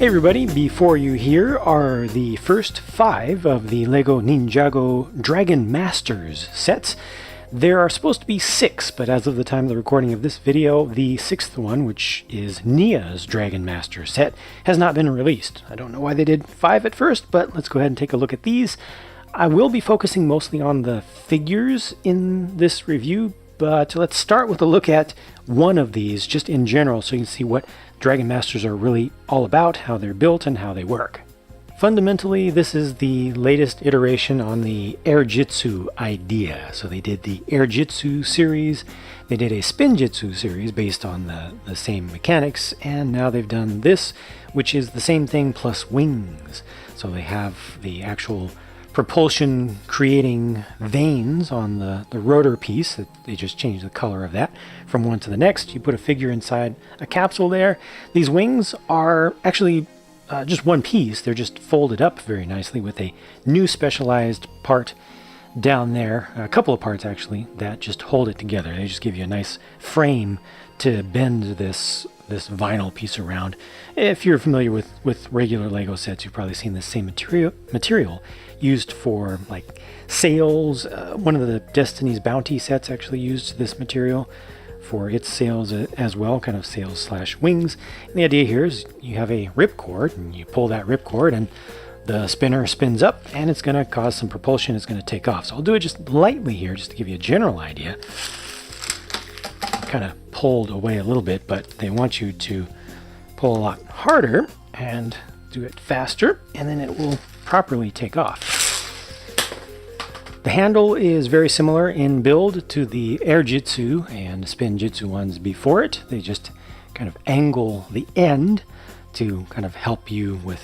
Hey everybody, before you here are the first 5 of the LEGO Ninjago Dragon Masters sets. There are supposed to be 6, but as of the time of the recording of this video, the 6th one, which is Nia's Dragon Master set, has not been released. I don't know why they did 5 at first, but let's go ahead and take a look at these. I will be focusing mostly on the figures in this review, but let's start with a look at one of these just in general so you can see what Dragon Masters are really all about, how they're built, and how they work. Fundamentally, this is the latest iteration on the Air Jitsu idea. So they did the Air Jitsu series, they did a Spin Jitsu series based on the same mechanics, and now they've done this, which is the same thing plus wings. So they have the actual propulsion creating vanes on the rotor piece. They just changed the color of that from one to the next. You put a figure inside a capsule there. These wings are actually just one piece. They're just folded up very nicely with a new specialized part down there, a couple of parts actually, that just hold it together. They just give you a nice frame to bend this vinyl piece around. If you're familiar with regular Lego sets, you've probably seen the same material used for like sails. One of the Destiny's Bounty sets actually used this material for its sails as well, kind of sails slash wings. And the idea here is you have a ripcord, and you pull that ripcord and the spinner spins up, and it's going to cause some propulsion. It's going to take off. So I'll do it just lightly here just to give you a general idea. Kind of pulled away a little bit, but they want you to pull a lot harder and do it faster, and then it will properly take off. The handle is very similar in build to the Air Jitsu and Spin Jitsu ones before it. They just kind of angle the end to kind of help you with,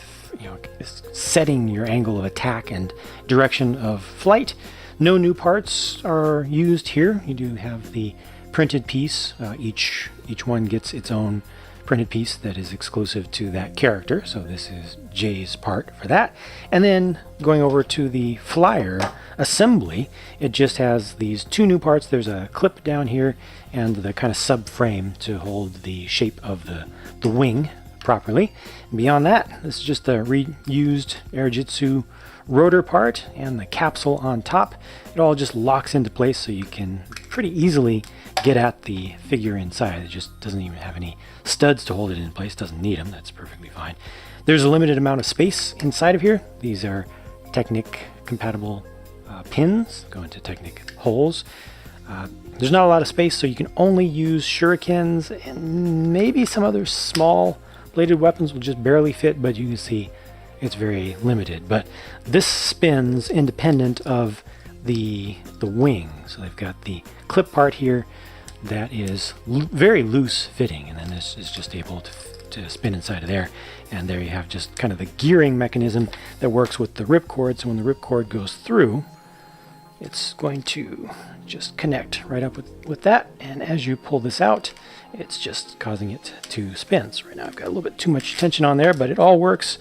setting your angle of attack and direction of flight. No new parts are used here. You do have the printed piece. Each one gets its own printed piece that is exclusive to that character. So this is Jay's part for that. And then going over to the flyer assembly, it just has these 2 new parts. There's a clip down here and the kind of subframe to hold the shape of the wing properly. And beyond that, this is just a reused Air Jitsu rotor part and the capsule on top. It all just locks into place so you can pretty easily get at the figure inside. It just doesn't even have any studs to hold it in place. Doesn't need them. That's perfectly fine. There's a limited amount of space inside of here. These are Technic compatible pins, go into Technic holes. There's not a lot of space, so you can only use shurikens, and maybe some other small bladed weapons will just barely fit, but you can see it's very limited. But this spins independent of the wing. So they've got the clip part here that is very loose fitting, and then this is just able to spin inside of there. And there you have just kind of the gearing mechanism that works with the ripcord. So when the ripcord goes through, it's going to just connect right up with that. And as you pull this out, it's just causing it to spin. So right now I've got a little bit too much tension on there, but it all works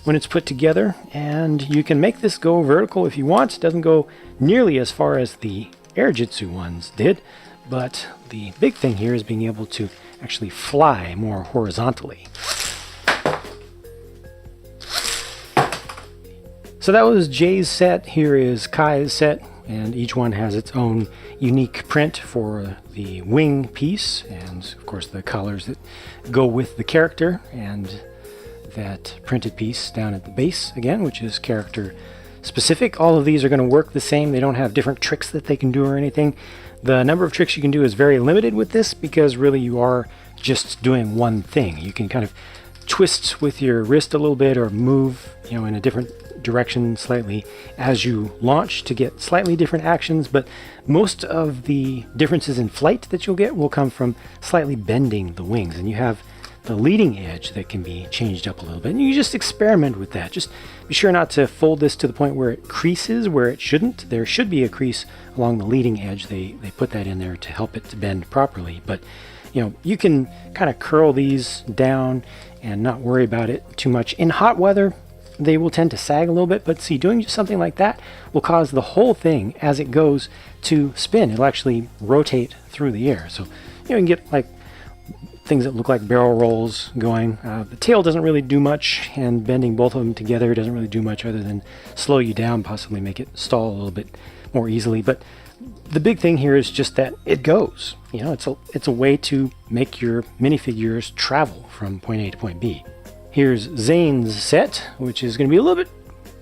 when it's put together. And you can make this go vertical if you want. It doesn't go nearly as far as the Air Jitsu ones did, but the big thing here is being able to actually fly more horizontally. So that was Jay's set. Here is Kai's set, and each one has its own unique print for the wing piece, and of course the colors that go with the character, and that printed piece down at the base again, which is character specific. All of these are going to work the same. They don't have different tricks that they can do or anything. The number of tricks you can do is very limited with this, because really you are just doing one thing. You can kind of twist with your wrist a little bit or move in a different direction slightly as you launch to get slightly different actions, but most of the differences in flight that you'll get will come from slightly bending the wings. And you have the leading edge that can be changed up a little bit, and you just experiment with that. Just be sure not to fold this to the point where it creases where it shouldn't. There should be a crease along the leading edge. They put that in there to help it to bend properly, but you can kind of curl these down and not worry about it too much. In hot weather, they will tend to sag a little bit, but see, doing just something like that will cause the whole thing as it goes to spin. It'll actually rotate through the air. So you can get like things that look like barrel rolls going. The tail doesn't really do much, and bending both of them together doesn't really do much other than slow you down, possibly make it stall a little bit more easily. But the big thing here is just that it goes. You know, it's a way to make your minifigures travel from point A to point B. Here's Zane's set, which is going to be a little bit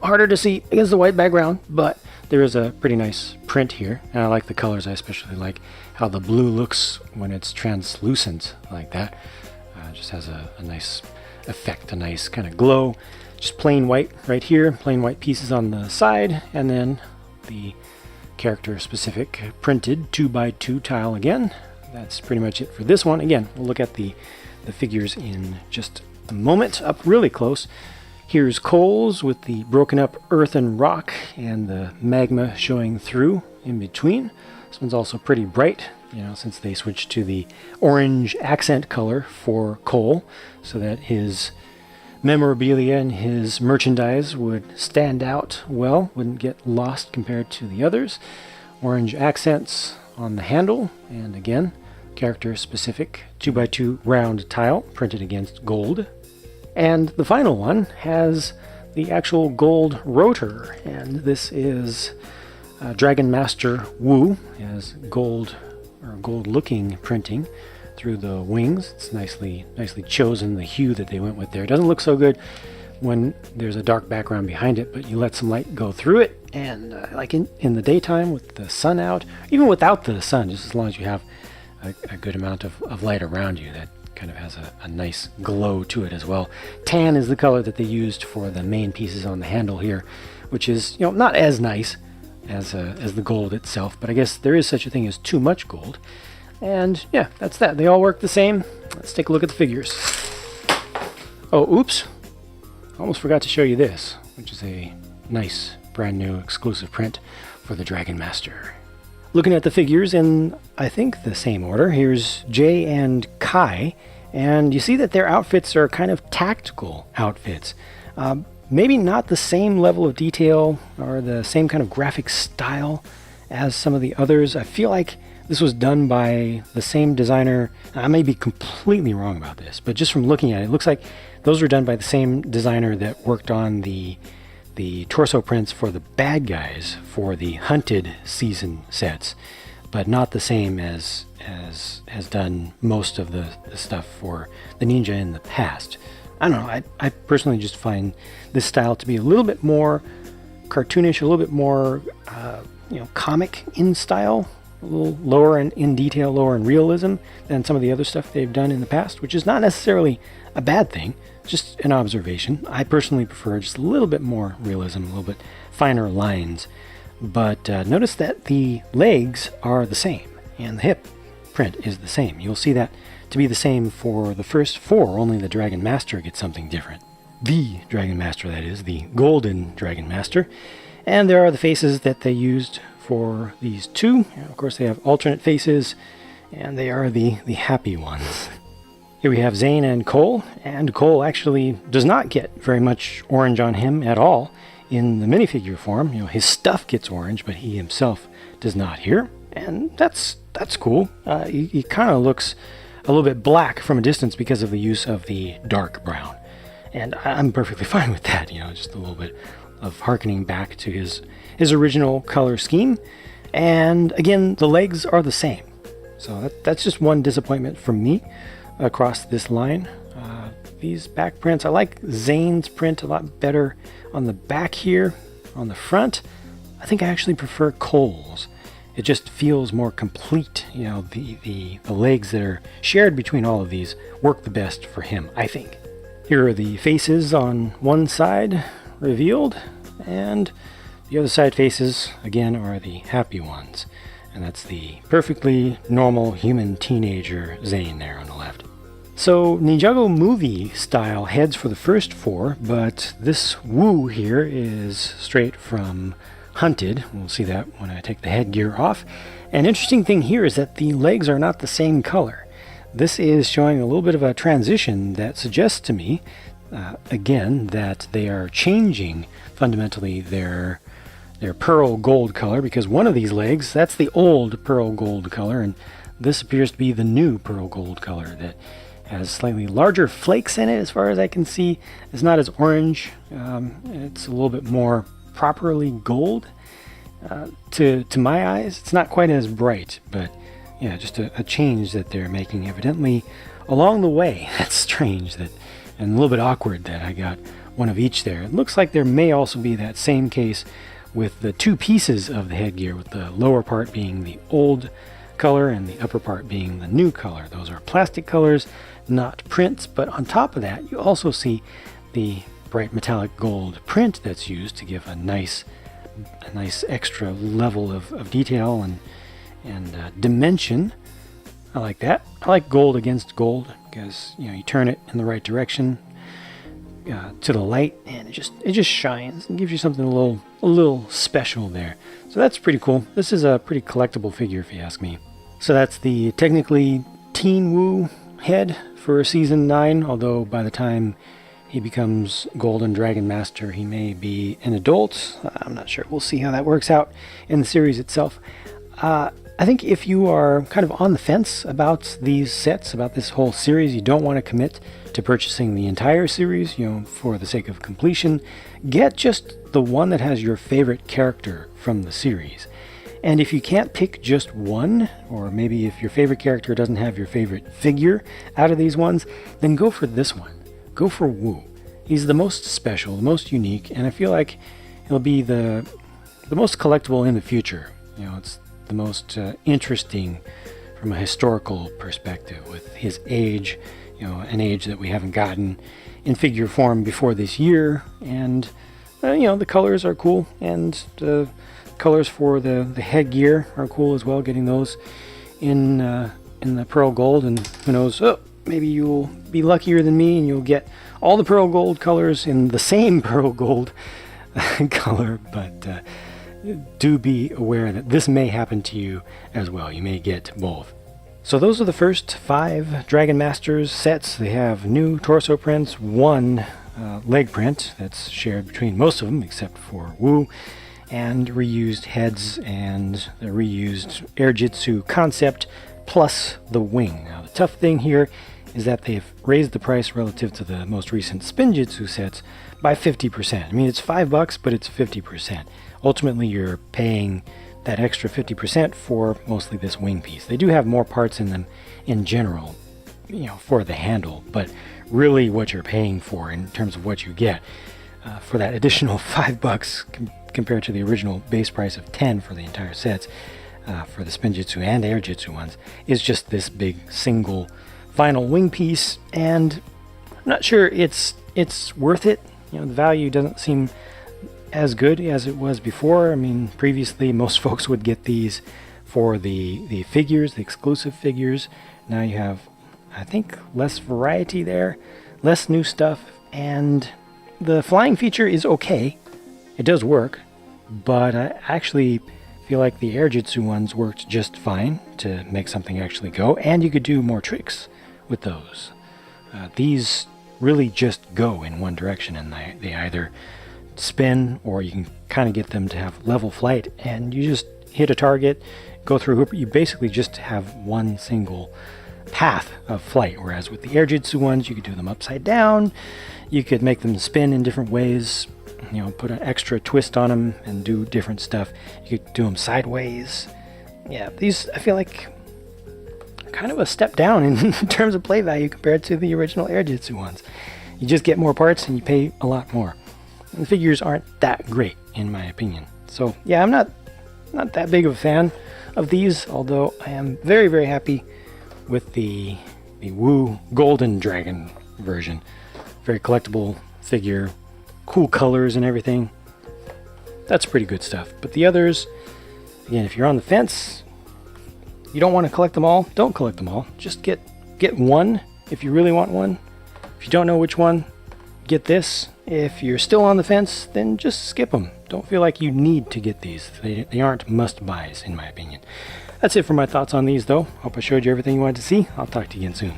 harder to see against the white background, but there is a pretty nice print here, and I like the colors. I especially like how the blue looks when it's translucent like that. Just has a nice effect, a nice kind of glow. Just plain white right here, plain white pieces on the side, and then the character specific printed 2x2 tile again. That's pretty much it for this one. Again, we'll look at the figures in just a moment up really close. Here's Cole's with the broken up earth and rock and the magma showing through in between. This one's also pretty bright, you know, since they switched to the orange accent color for Cole so that his memorabilia and his merchandise would stand out well, wouldn't get lost compared to the others. Orange accents on the handle, and again, character specific 2x2 round tile printed against gold. And the final one has the actual gold rotor, and this is Dragon Master Wu. It has gold or gold looking printing through the wings. It's nicely chosen, the hue that they went with there. It doesn't look so good when there's a dark background behind it, but you let some light go through it, and like in the daytime with the sun out, even without the sun, just as long as you have a good amount of light around you, that kind of has a nice glow to it as well. Tan is the color that they used for the main pieces on the handle here, which is, you know, not as nice as the gold itself, but I guess there is such a thing as too much gold. And yeah, that's that. They all work the same. Let's take a look at the figures. Oh, oops. Almost forgot to show you this, which is a nice brand new exclusive print for the Dragon Master. Looking at the figures in, I think, the same order, here's Jay and Kai, and you see that their outfits are kind of tactical outfits. Maybe not the same level of detail or the same kind of graphic style as some of the others. I feel like this was done by the same designer. I may be completely wrong about this, but just from looking at it, it looks like those were done by the same designer that worked on the torso prints for the bad guys for the Hunted season sets, but not the same as has done most of the stuff for the Ninja in the past. I don't know, I personally just find this style to be a little bit more cartoonish, a little bit more comic in style, a little lower in detail, lower in realism than some of the other stuff they've done in the past, which is not necessarily a bad thing, just an observation. I personally prefer just a little bit more realism, a little bit finer lines. But notice that the legs are the same and the hip print is the same. You'll see that to be the same for the first four, only the Dragon Master gets something different. The Dragon Master, that is, the Golden Dragon Master. And there are the faces that they used for these two. And of course, they have alternate faces, and they are the happy ones. Here we have Zane and Cole actually does not get very much orange on him at all in the minifigure form. You know, his stuff gets orange, but he himself does not here, and that's cool. He kind of looks a little bit black from a distance because of the use of the dark brown, and I'm perfectly fine with that. You know, just a little bit of harkening back to his original color scheme. And again, the legs are the same, so that's just one disappointment from me across this line. These back prints, I like Zane's print a lot better on the back here. On the front, I think I actually prefer Cole's. It just feels more complete. You know, the legs that are shared between all of these work the best for him, I think. Here are the faces on one side revealed, and the other side faces, again, are the happy ones. And that's the perfectly normal human teenager Zane there on the left. So Ninjago movie style heads for the first four, but this Wu here is straight from Hunted. We'll see that when I take the headgear off. An interesting thing here is that the legs are not the same color. This is showing a little bit of a transition that suggests to me, again, that they are changing fundamentally their pearl gold color, because one of these legs, that's the old pearl gold color, and this appears to be the new pearl gold color that Has slightly larger flakes in it as far as I can see. It's not as orange. It's a little bit more properly gold. To my eyes, it's not quite as bright, but yeah, just a change that they're making evidently along the way. That's strange that, and a little bit awkward that I got one of each there. It looks like there may also be that same case with the two pieces of the headgear, with the lower part being the old color and the upper part being the new color. Those are plastic colors, not prints, but on top of that you also see the bright metallic gold print that's used to give a nice extra level of detail and dimension. I like that. I like gold against gold because you turn it in the right direction to the light, and it just shines and gives you something a little special there. So that's pretty cool. This is a pretty collectible figure if you ask me. So that's the technically Teen Woo head for Season 9, although by the time he becomes Golden Dragon Master, he may be an adult. I'm not sure. We'll see how that works out in the series itself. I think if you are kind of on the fence about these sets, about this whole series, you don't want to commit to purchasing the entire series, for the sake of completion, get just the one that has your favorite character from the series. And if you can't pick just one, or maybe if your favorite character doesn't have your favorite figure out of these ones, then go for this one. Go for Woo. He's the most special, the most unique, and I feel like he'll be the most collectible in the future. It's the most interesting from a historical perspective, with his age, an age that we haven't gotten in figure form before this year, and the colors are cool, and the colors for the headgear are cool as well, getting those in the pearl gold, and who knows, maybe you'll be luckier than me and you'll get all the pearl gold colors in the same pearl gold color, but do be aware that this may happen to you as well. You may get both. So those are the first 5 Dragon Masters sets. They have new torso prints, 1 leg print that's shared between most of them except for Woo, and reused heads and the reused Air Jitsu concept plus the wing. Now the tough thing here is that they've raised the price relative to the most recent Spinjitzu sets by 50%. I mean, it's $5, but it's 50%. Ultimately, you're paying that extra 50% for mostly this wing piece. They do have more parts in them in general, for the handle, but really what you're paying for in terms of what you get for that additional $5 compared to the original base price of 10 for the entire sets for the Spinjitzu and Air Jitsu ones is just this big single final wing piece, and I'm not sure it's worth it. The value doesn't seem as good as it was before. I mean, previously most folks would get these for the figures, the exclusive figures. Now you have, I think, less variety there, less new stuff, and the flying feature is okay. It does work, but I actually feel like the Air Jitsu ones worked just fine to make something actually go, and you could do more tricks with those. These really just go in one direction, and they either spin, or you can kind of get them to have level flight, and you just hit a target, go through a hoop. You basically just have one single path of flight, whereas with the Air Jitsu ones, you could do them upside down, you could make them spin in different ways, put an extra twist on them and do different stuff. You could do them sideways. Yeah, these, I feel like, kind of a step down in terms of play value compared to the original Air Jitsu ones. You just get more parts and you pay a lot more. And the figures aren't that great, in my opinion. So yeah, I'm not that big of a fan of these, although I am very, very happy with the Woo Golden Dragon version. Very collectible figure, cool colors and everything. That's pretty good stuff. But the others, again, if you're on the fence, you don't want to collect them all, don't collect them all. Just get one if you really want one. If you don't know which one, get this. If you're still on the fence, then just skip them. Don't feel like you need to get these. They aren't must-buys, in my opinion. That's it for my thoughts on these, though. Hope I showed you everything you wanted to see. I'll talk to you again soon.